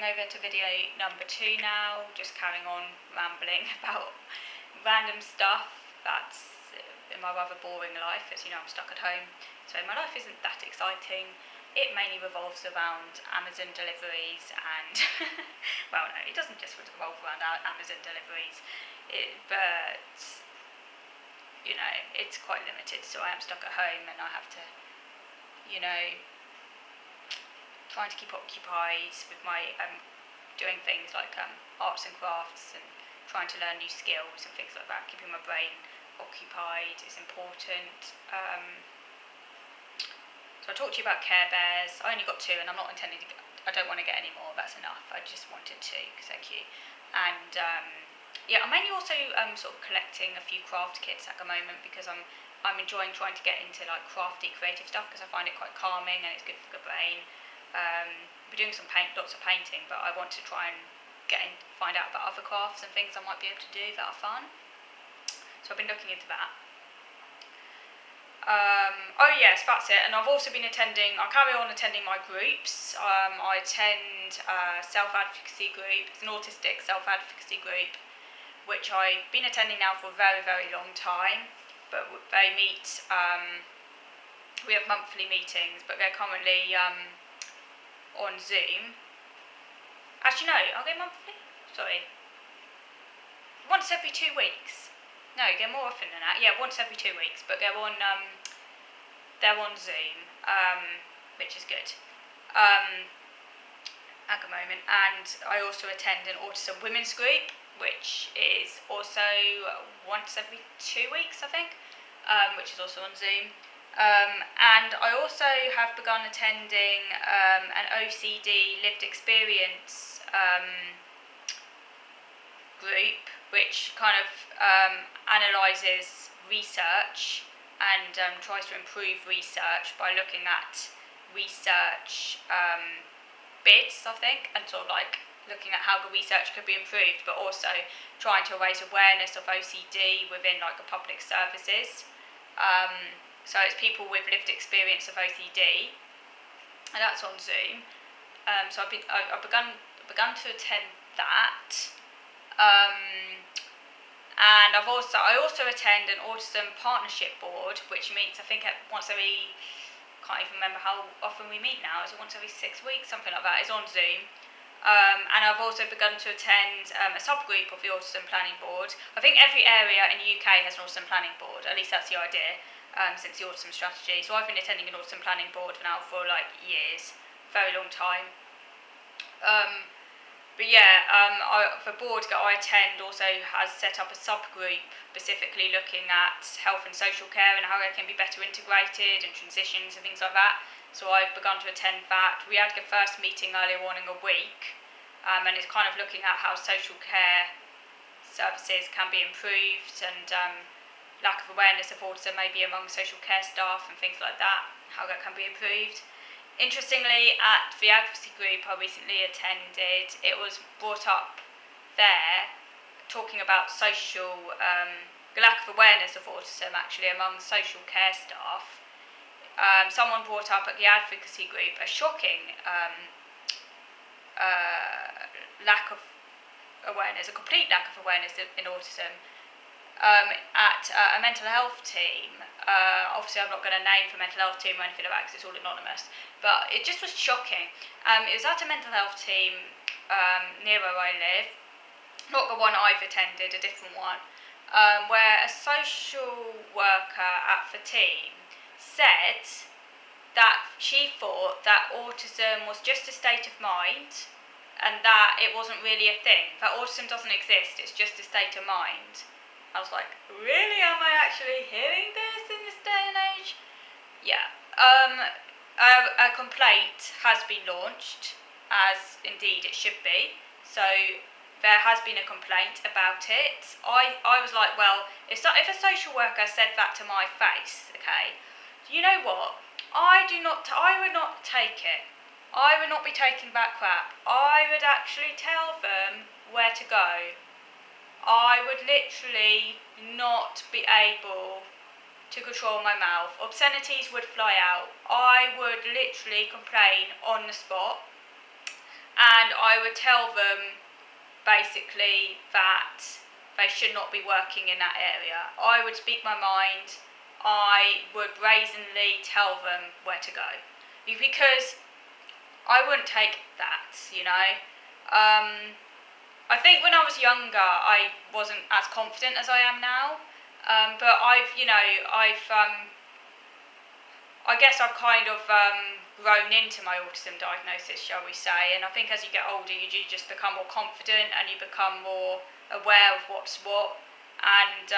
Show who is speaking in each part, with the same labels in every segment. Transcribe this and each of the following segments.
Speaker 1: over to video number 2 now, just carrying on rambling about random stuff that's in my rather boring life. As you know, I'm stuck at home, so my life isn't that exciting. It mainly revolves around Amazon deliveries and, well, no, it doesn't just revolve around Amazon deliveries, but, you know, it's quite limited, so I am stuck at home and I have to, you know, trying to keep occupied with my doing things like arts and crafts and trying to learn new skills and things like that. Keeping my brain occupied is important. So I talked to you about Care Bears. I only got 2 and I'm not intending to I don't want to get any more, that's enough. I just wanted 2 because they're cute. And yeah, I'm mainly also sort of collecting a few craft kits at the moment because I'm enjoying trying to get into like crafty creative stuff because I find it quite calming and it's good for the brain. We're doing lots of painting, but I want to try and find out about other crafts and things I might be able to do that are fun. So I've been looking into that. Oh yes, that's it. And I've also been I'll carry on attending my groups. I attend Self-Advocacy Group. It's an autistic self-advocacy group, which I've been attending now for a very, very long time. But they meet, we have monthly meetings, but they're currently on Zoom. Actually, no, are they monthly? Sorry. Once every 2 weeks. No, they're more often than that. Yeah, once every 2 weeks, but they're on Zoom, which is good at the moment. And I also attend an Autism women's group, which is also once every 2 weeks, I think, which is also on Zoom. And I also have begun attending an OCD lived experience group, which kind of analyses research and tries to improve research by looking at research bits, I think, and sort of like looking at how the research could be improved, but also trying to raise awareness of OCD within like the public services. So it's people with lived experience of OCD, and that's on Zoom. So I've begun to attend that, and I also attend an Autism partnership board, which meets I think once every, can't even remember how often we meet now. Is it once every 6 weeks, something like that? It's on Zoom. And I've also begun to attend a subgroup of the Autism Planning Board. I think every area in the UK has an Autism Planning Board, at least that's the idea. Since the Autism Strategy. So I've been attending an Autism Planning Board now for like years, very long time. But yeah, the board that I attend also has set up a subgroup specifically looking at health and social care and how they can be better integrated and transitions and things like that. So I've begun to attend that. We had the first meeting earlier on in the week, and it's kind of looking at how social care services can be improved and lack of awareness of autism maybe among social care staff and things like that, how that can be improved. Interestingly, at the advocacy group I recently attended, it was brought up there, talking about the lack of awareness of autism actually among social care staff. Someone brought up at the advocacy group a shocking lack of awareness, a complete lack of awareness in autism. At a mental health team, obviously I'm not going to name the mental health team or anything like that because it's all anonymous, but it just was shocking. It was at a mental health team near where I live, not the one I've attended, a different one, where a social worker at the team said that she thought that autism was just a state of mind and that it wasn't really a thing, that autism doesn't exist, it's just a state of mind. I was like, really? Am I actually hearing this in this day and age? Yeah. A complaint has been launched, as indeed it should be. So there has been a complaint about it. I was like, well, if a social worker said that to my face, okay, you know what? I would not take it. I would not be taking that crap. I would actually tell them where to go. I would literally not be able to control my mouth. Obscenities would fly out. I would literally complain on the spot. and I would tell them basically that they should not be working in that area. I would speak my mind. I would brazenly tell them where to go, because I wouldn't take that, I think when I was younger, I wasn't as confident as I am now. But I guess I've kind of grown into my autism diagnosis, shall we say. And I think as you get older, you do just become more confident and you become more aware of what's what, and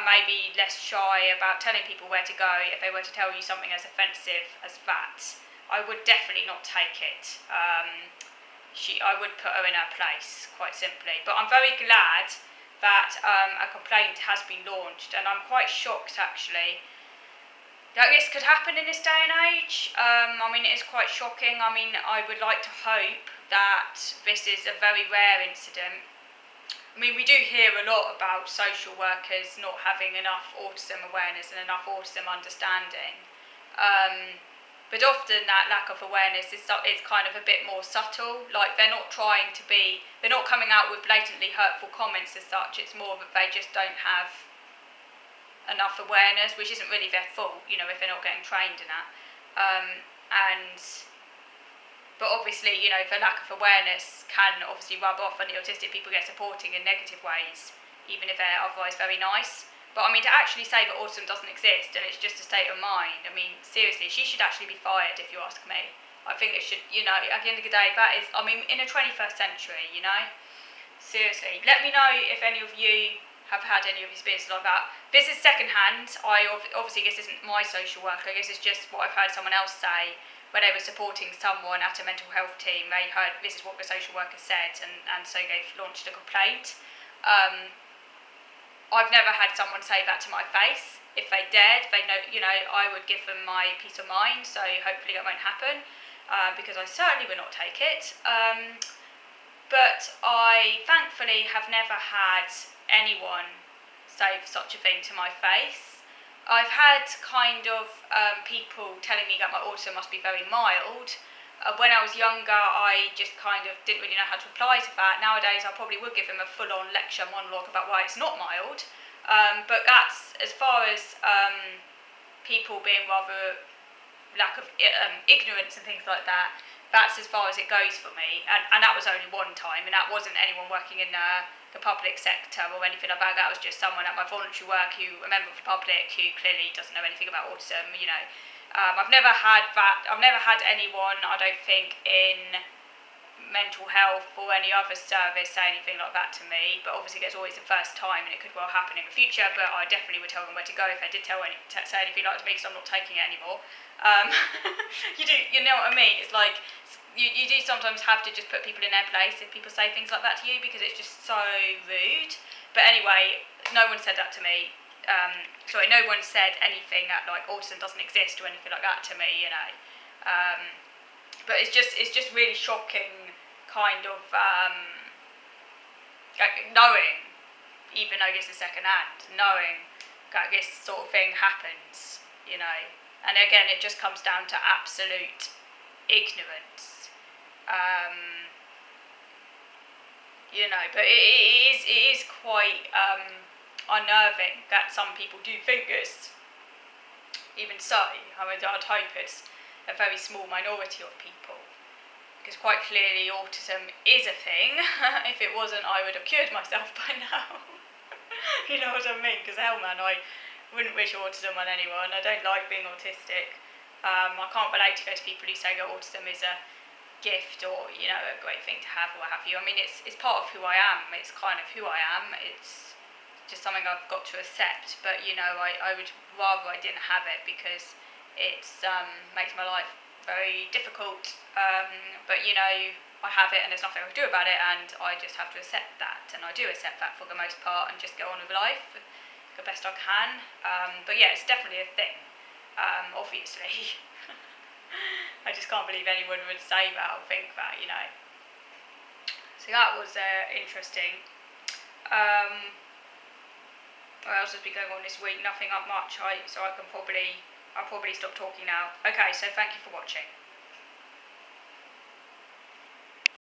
Speaker 1: maybe less shy about telling people where to go if they were to tell you something as offensive as that. I would definitely not take it. I would put her in her place, quite simply. But I'm very glad that a complaint has been launched, and I'm quite shocked actually that this could happen in this day and age. It is quite shocking. I would like to hope that this is a very rare incident. We do hear a lot about social workers not having enough autism awareness and enough autism understanding. But often that lack of awareness is kind of a bit more subtle. Like, they're not coming out with blatantly hurtful comments as such. It's more that they just don't have enough awareness, which isn't really their fault, if they're not getting trained in that. But obviously, the lack of awareness can obviously rub off, and the autistic people get supporting in negative ways, even if they're otherwise very nice. But to actually say that autism doesn't exist and it's just a state of mind, seriously, she should actually be fired, if you ask me. I think it should, at the end of the day, that is, in the 21st century, seriously. Let me know if any of you have had any of your experiences like that. This is secondhand. Obviously, this isn't my social worker. This is just what I've heard someone else say when they were supporting someone at a mental health team. They heard this is what the social worker said, and so they've launched a complaint. I've never had someone say that to my face. If they dared, I would give them my peace of mind, so hopefully that won't happen, because I certainly would not take it. But I, thankfully, have never had anyone say such a thing to my face. I've had kind of people telling me that my autism must be very mild. When I was younger, I just kind of didn't really know how to reply to that. Nowadays, I probably would give them a full-on lecture monologue about why it's not mild. But that's, as far as people being rather lack of ignorance and things like that, that's as far as it goes for me. And that was only one time, and that wasn't anyone working in the public sector or anything like that. That was just someone at my voluntary work a member of the public who clearly doesn't know anything about autism, I've never had that. I've never had anyone, I don't think, in mental health or any other service say anything like that to me. But obviously, there's always the first time, and it could well happen in the future. But I definitely would tell them where to go if they did say anything like that to me, because I'm not taking it anymore. You know what I mean? It's like you do sometimes have to just put people in their place if people say things like that to you, because it's just so rude. But anyway, no one said that to me. No one said anything that like autism doesn't exist or anything like that to me, But it's just really shocking, kind of knowing, even though this is second hand, knowing that this sort of thing happens, And again, it just comes down to absolute ignorance, But it is quite unnerving that some people do think this. Even so, I'd hope it's a very small minority of people, because quite clearly autism is a thing. If it wasn't, I would have cured myself by now. You know what I mean? Because hell man, I wouldn't wish autism on anyone. I don't like being autistic. I can't relate to those people who say that autism is a gift or a great thing to have or what have you. It's part of who I am. It's kind of who I am. It's just something I've got to accept. But I would rather I didn't have it, because it's makes my life very difficult. But I have it and there's nothing I can do about it, and I just have to accept that, and I do accept that for the most part, and just go on with life the best I can. But yeah, it's definitely a thing. Obviously. I just can't believe anyone would say that or think that, So that was interesting. What else has been going on this week? Nothing up much, so I'll probably stop talking now. Okay, so thank you for watching.